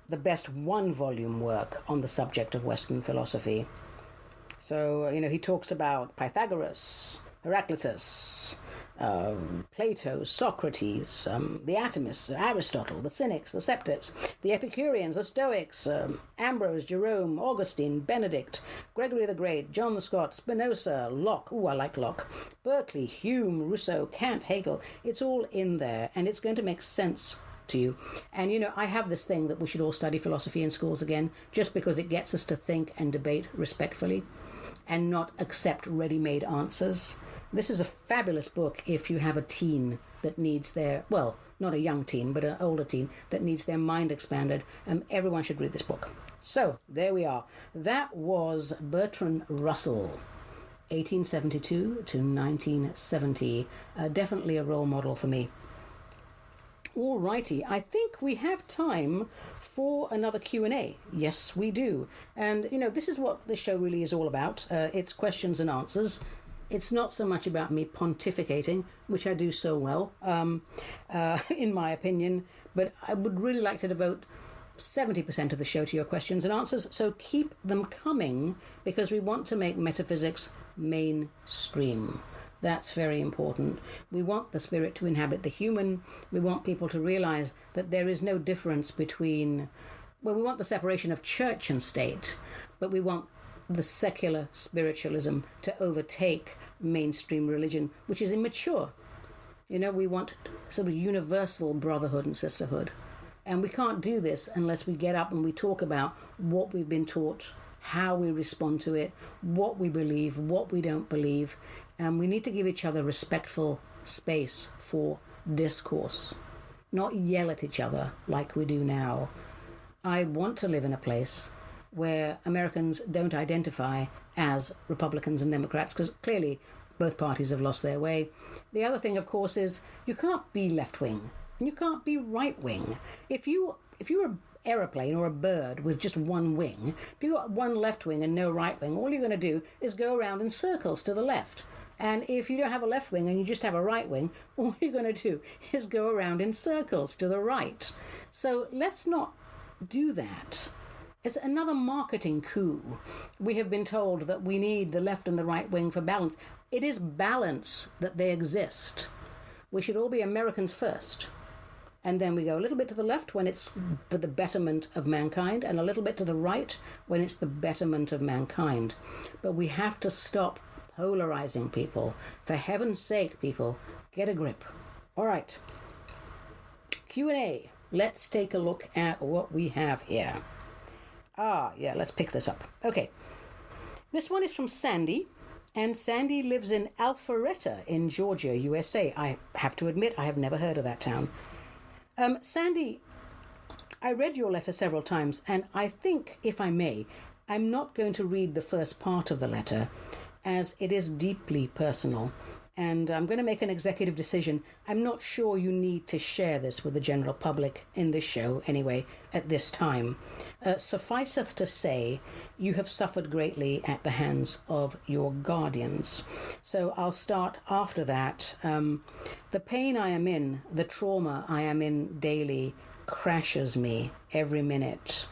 the best one-volume work on the subject of Western philosophy. So, he talks about Pythagoras, Heraclitus, Plato, Socrates, the atomists, Aristotle, the Cynics, the Sceptics, the Epicureans, the Stoics, Ambrose, Jerome, Augustine, Benedict, Gregory the Great, John Scott, Spinoza, Locke, I like Locke, Berkeley, Hume, Rousseau, Kant, Hegel. It's all in there, and it's going to make sense to you. And, I have this thing that we should all study philosophy in schools again, just because it gets us to think and debate respectfully and not accept ready-made answers. This is a fabulous book if you have a teen that needs not a young teen, but an older teen that needs their mind expanded. Everyone should read this book. So, there we are. That was Bertrand Russell, 1872 to 1970. Definitely a role model for me. Alrighty, I think we have time for another Q&A. Yes, we do. And, this is what this show really is all about. It's questions and answers. It's not so much about me pontificating, which I do so well, in my opinion, but I would really like to devote 70% of the show to your questions and answers, so keep them coming, because we want to make metaphysics mainstream. That's very important. We want the spirit to inhabit the human. We want people to realize that there is no difference between, we want the separation of church and state, but we want the secular spiritualism to overtake mainstream religion, which is immature. We want sort of universal brotherhood and sisterhood. And we can't do this unless we get up and we talk about what we've been taught, how we respond to it, what we believe, what we don't believe. And we need to give each other respectful space for discourse, not yell at each other like we do now. I want to live in a place where Americans don't identify as Republicans and Democrats, because clearly both parties have lost their way. The other thing, of course, is you can't be left-wing and you can't be right-wing. If you're an aeroplane or a bird with just one wing, if you've got one left wing and no right wing, all you're going to do is go around in circles to the left. And if you don't have a left wing and you just have a right wing, all you're going to do is go around in circles to the right. So let's not do that. It's another marketing coup. We have been told that we need the left and the right wing for balance. It is balance that they exist. We should all be Americans first. And then we go a little bit to the left when it's for the betterment of mankind, and a little bit to the right when it's the betterment of mankind. But we have to stop polarizing people. For heaven's sake, people, get a grip. All right. Q&A. Let's take a look at what we have here. Let's pick this up. Okay. This one is from Sandy, and Sandy lives in Alpharetta in Georgia, USA. I have to admit, I have never heard of that town. Sandy, I read your letter several times, and I think, if I may, I'm not going to read the first part of the letter, as it is deeply personal, and I'm going to make an executive decision. I'm not sure you need to share this with the general public in this show, anyway, at this time. Sufficeth to say, you have suffered greatly at the hands of your guardians. So I'll start after that. The pain I am in, the trauma I am in daily, crashes me every minute.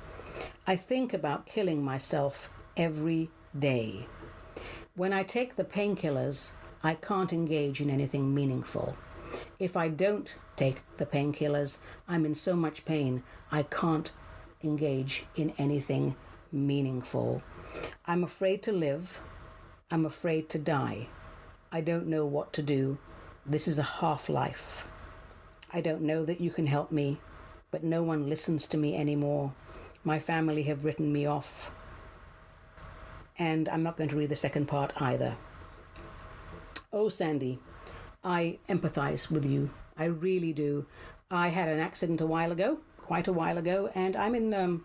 I think about killing myself every day. When I take the painkillers, I can't engage in anything meaningful. If I don't take the painkillers, I'm in so much pain, I can't engage in anything meaningful. I'm afraid to live. I'm afraid to die. I don't know what to do. This is a half-life. I don't know that you can help me, but no one listens to me anymore. My family have written me off. And I'm not going to read the second part either. Oh, Sandy, I empathize with you. I really do. I had an accident quite a while ago, and I'm in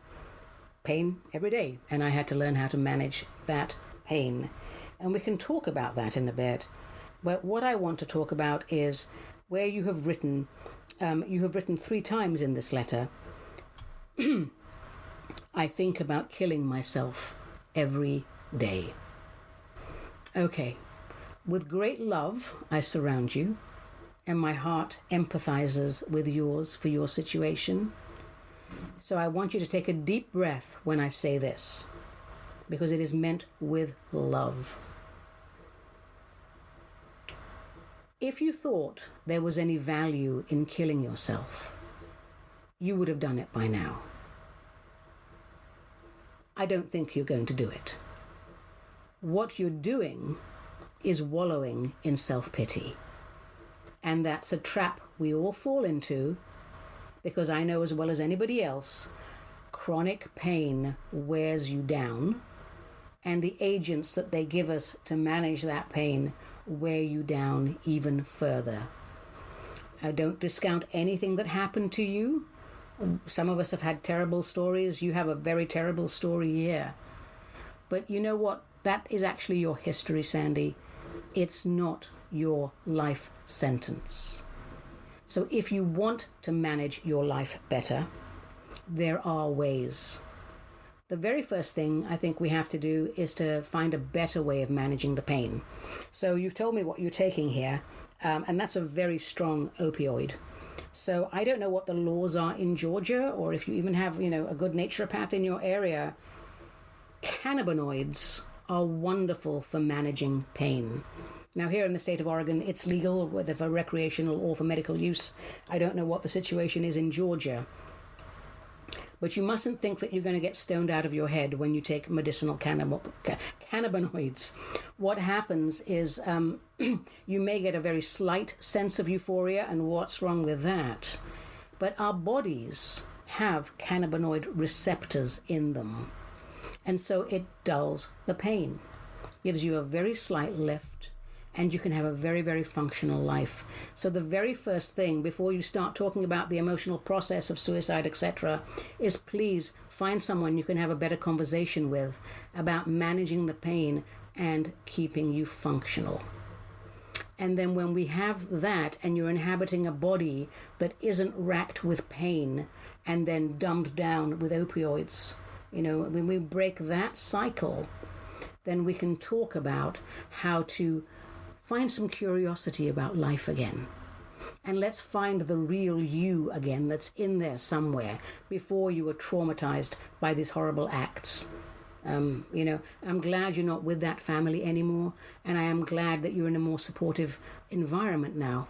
pain every day, and I had to learn how to manage that pain. And we can talk about that in a bit. But what I want to talk about is where you have written 3 times in this letter, I think about killing myself every day. Okay. With great love, I surround you, and my heart empathizes with yours for your situation. So I want you to take a deep breath when I say this, because it is meant with love. If you thought there was any value in killing yourself, you would have done it by now. I don't think you're going to do it. What you're doing is wallowing in self-pity. And that's a trap we all fall into, because I know as well as anybody else, chronic pain wears you down, and the agents that they give us to manage that pain wear you down even further. I don't discount anything that happened to you. Some of us have had terrible stories. You have a very terrible story here. But you know what? That is actually your history, Sandy. It's not your life sentence. So if you want to manage your life better, there are ways. The very first thing I think we have to do is to find a better way of managing the pain. So you've told me what you're taking here, and that's a very strong opioid. So I don't know what the laws are in Georgia, or if you even have, a good naturopath in your area. Cannabinoids are wonderful for managing pain. Now, here in the state of Oregon, it's legal, whether for recreational or for medical use. I don't know what the situation is in Georgia. But you mustn't think that you're going to get stoned out of your head when you take medicinal cannabinoids. What happens is you may get a very slight sense of euphoria, and what's wrong with that? But our bodies have cannabinoid receptors in them. And so it dulls the pain, gives you a very slight lift, and you can have a very, very functional life. So the very first thing before you start talking about the emotional process of suicide, etc., is please find someone you can have a better conversation with about managing the pain and keeping you functional. And then when we have that and you're inhabiting a body that isn't racked with pain and then dumbed down with opioids, when we break that cycle, then we can talk about how to find some curiosity about life again. And let's find the real you again that's in there somewhere before you were traumatized by these horrible acts. I'm glad you're not with that family anymore, and I am glad that you're in a more supportive environment now.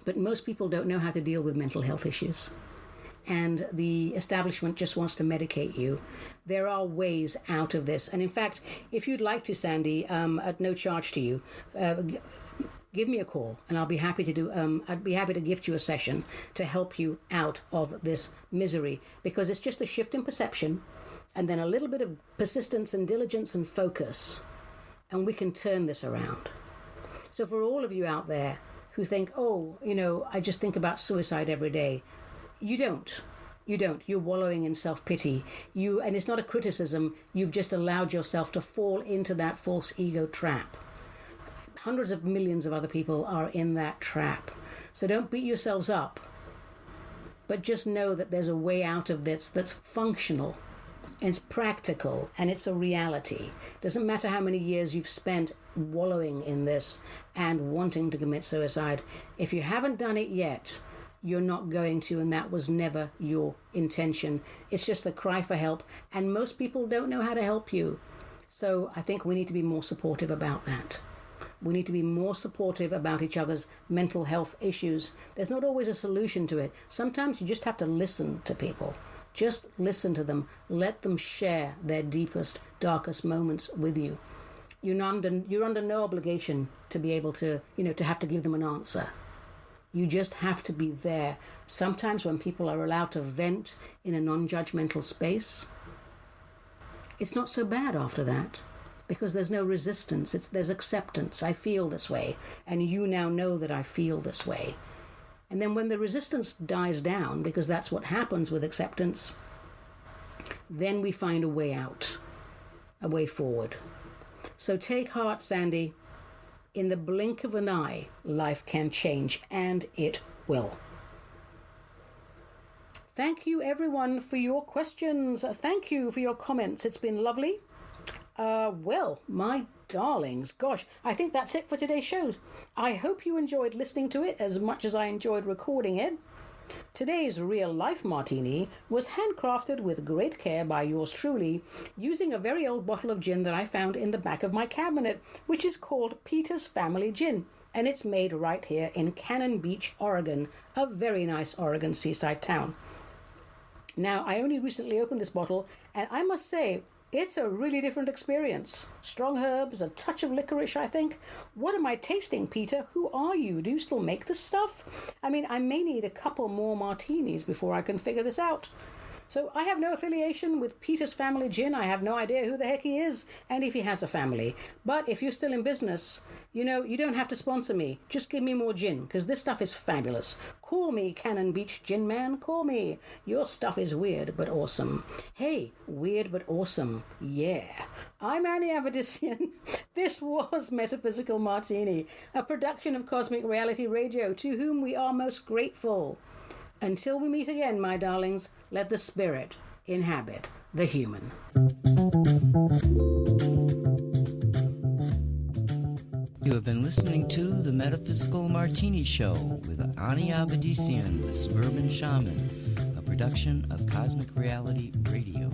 But most people don't know how to deal with mental health issues, and the establishment just wants to medicate you. There are ways out of this, and in fact, if you'd like to, Sandy, at no charge to you, give me a call, and I'll be happy to do. I'd be happy to gift you a session to help you out of this misery, because it's just a shift in perception, and then a little bit of persistence and diligence and focus, and we can turn this around. So for all of you out there who think, I just think about suicide every day, you don't. You're wallowing in self-pity. And it's not a criticism. You've just allowed yourself to fall into that false ego trap. Hundreds of millions of other people are in that trap. So don't beat yourselves up. But just know that there's a way out of this that's functional. It's practical, and it's a reality. Doesn't matter how many years you've spent wallowing in this and wanting to commit suicide. If you haven't done it yet, you're not going to, and that was never your intention. It's just a cry for help, and most people don't know how to help you. So I think we need to be more supportive about that. We need to be more supportive about each other's mental health issues. There's not always a solution to it. Sometimes you just have to listen to people. Just listen to them. Let them share their deepest, darkest moments with you. You're under no obligation to be able to, to have to give them an answer. You just have to be there. Sometimes when people are allowed to vent in a non-judgmental space, it's not so bad after that, because there's no resistance. There's acceptance. I feel this way, and you now know that I feel this way. And then when the resistance dies down, because that's what happens with acceptance, then we find a way out, a way forward. So take heart, Sandy. In the blink of an eye, life can change, and it will. Thank you, everyone, for your questions. Thank you for your comments. It's been lovely. Well, my darlings, gosh, I think that's it for today's show. I hope you enjoyed listening to it as much as I enjoyed recording it. Today's real life martini was handcrafted with great care by yours truly, using a very old bottle of gin that I found in the back of my cabinet, which is called Peter's Family Gin, and it's made right here in Cannon Beach, Oregon, a very nice Oregon seaside town. Now, I only recently opened this bottle, and I must say, it's a really different experience. Strong herbs, a touch of licorice, I think. What am I tasting, Peter? Who are you? Do you still make this stuff? I mean, I may need a couple more martinis before I can figure this out. So I have no affiliation with Peter's Family Gin. I have no idea who the heck he is and if he has a family. But if you're still in business, you don't have to sponsor me. Just give me more gin, because this stuff is fabulous. Call me Cannon Beach Gin Man. Call me. Your stuff is weird but awesome. Hey, weird but awesome. Yeah. I'm Ani Avedissian. This was Metaphysical Martini, a production of Cosmic Reality Radio, to whom we are most grateful. Until we meet again, my darlings, let the spirit inhabit the human. You have been listening to The Metaphysical Martini Show with Ani Avedissian, the Suburban Shaman, a production of Cosmic Reality Radio.